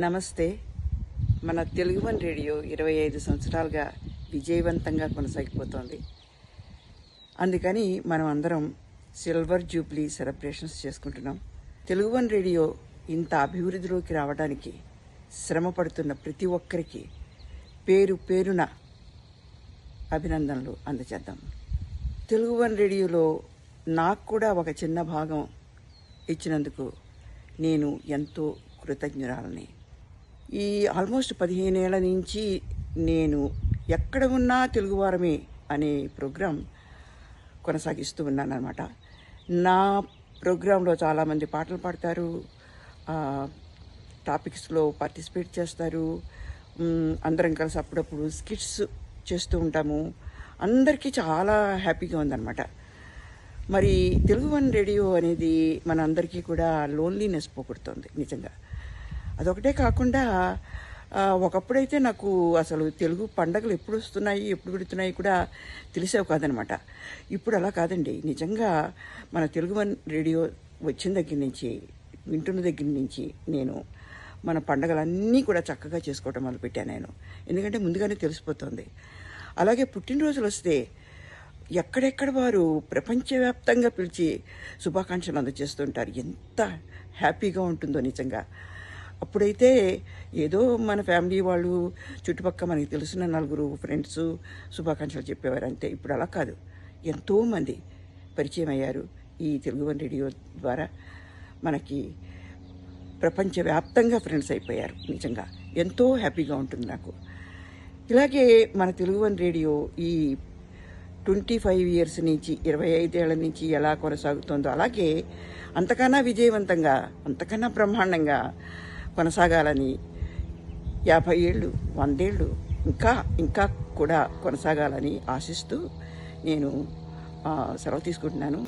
నమస్తే. మన Telugu one radio 25 సంవత్సరాలుగా విజయవంతంగా కొనసాగిపోతోంది. అందుకని మనం అందరం సిల్వర్ జూబ్లీ సెలబ్రేషన్స్ చేసుకుంటున్నాం. తెలుగు వన్ రేడియో ఇంత అభివృద్ధిలోకి రావడానికి శ్రమ పడుతున్న ప్రతి ఒక్కరికి పేరు పేరున అభినందనలు అందజేద్దాం. తెలుగు వన్ రేడియోలో నాకు కూడా ఒక చిన్న భాగం ఇచ్చినందుకు నేను ఎంతో కృతజ్ఞురాలని. ఈ ఆల్మోస్ట్ 15 ఏళ్ల నుంచి నేను ఎక్కడ ఉన్నా తెలుగువారమే అనే ప్రోగ్రాం కొనసాగిస్తూ ఉన్నానన్నమాట. నా ప్రోగ్రాంలో చాలామంది పాటలు పాడతారు, టాపిక్స్లో పార్టిసిపేట్ చేస్తారు. అందరం కలిసి అప్పుడప్పుడు స్కిట్స్ చేస్తూ ఉంటాము. అందరికీ చాలా హ్యాపీగా ఉందన్నమాట. మరి తెలుగు వన్ రేడియో అనేది మన అందరికీ కూడా లోన్లీనెస్ పోగొడుతుంది నిజంగా. అదొకటే కాకుండా ఒకప్పుడైతే నాకు అసలు తెలుగు పండగలు ఎప్పుడు వస్తున్నాయి ఎప్పుడు పెడుతున్నాయి కూడా తెలిసేవి కాదనమాట. ఇప్పుడు అలా కాదండి. నిజంగా మన తెలుగు వన్ రేడియో వచ్చిన దగ్గర నుంచి, వింటున్న దగ్గర నుంచి నేను మన పండగలన్నీ కూడా చక్కగా చేసుకోవటం మొదలుపెట్టాను నేను. ఎందుకంటే ముందుగానే తెలిసిపోతుంది. అలాగే పుట్టినరోజులు వస్తే ఎక్కడెక్కడ వారు ప్రపంచవ్యాప్తంగా పిలిచి శుభాకాంక్షలు అందజేస్తుంటారు. ఎంత హ్యాపీగా ఉంటుందో నిజంగా. అప్పుడైతే ఏదో మన ఫ్యామిలీ వాళ్ళు, చుట్టుపక్కల మనకి తెలిసిన నలుగురు ఫ్రెండ్స్ శుభాకాంక్షలు చెప్పేవారు అంతే. ఇప్పుడు అలా కాదు. ఎంతోమంది పరిచయం అయ్యారు ఈ తెలుగు వన్ రేడియో ద్వారా. మనకి ప్రపంచవ్యాప్తంగా ఫ్రెండ్స్ అయిపోయారు. నిజంగా ఎంతో హ్యాపీగా ఉంటుంది నాకు. ఇలాగే మన తెలుగు వన్ రేడియో ఈ 25 ఇయర్స్ నుంచి, 25 ఏళ్ల నుంచి ఎలా కొనసాగుతుందో అలాగే అంతకన్నా విజయవంతంగా, అంతకన్నా బ్రహ్మాండంగా కొనసాగాలని, 50 ఏళ్ళు, 100 ఏళ్ళు ఇంకా కూడా కొనసాగాలని ఆశిస్తూ నేను సెలవు తీసుకుంటున్నాను.